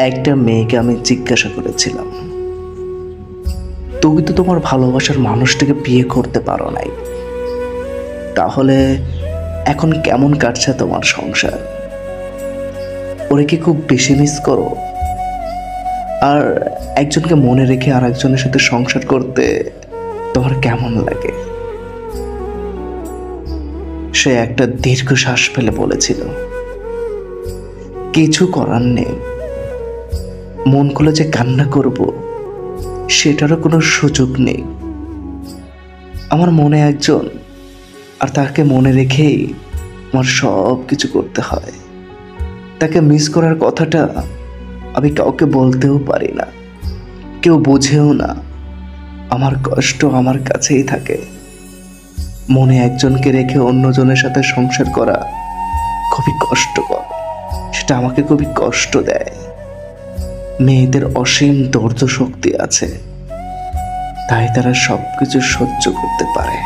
একটা মেয়েকে আমি জিজ্ঞাসা করেছিলাম, তুমি তো তোমার ভালোবাসার মানুষটাকে বিয়ে করতে পারো নাই, তাহলে এখন কেমন কাটছে তোমার সংসার? ওরে কি খুব বেশি মিস করো? আর একজনকে মনে রেখে আর একজনের সাথে সংসার করতে তোমার কেমন লাগে? সে একটা দীর্ঘশ্বাস ফেলে বলেছিল, কিছু করার নেই, মন খুলে যে কান্না করব সেটারও কোনো সুযোগ নেই। আমার মনে একজন, আর তাকে মনে রেখেই আমার সব কিছু করতে হয়। তাকে মিস করার কথাটা আমি কাউকে বলতেও পারি না, কেউ বোঝেও না। আমার কষ্ট আমার কাছেই থাকে। মনে একজনকে রেখে অন্যজনের সাথে সংসার করা খুবই কষ্টকর, সেটা আমাকে খুবই কষ্ট দেয়। মেয়েদের অসীম ধৈর্য শক্তি আছে, তাই তারা সবকিছু সহ্য করতে পারে।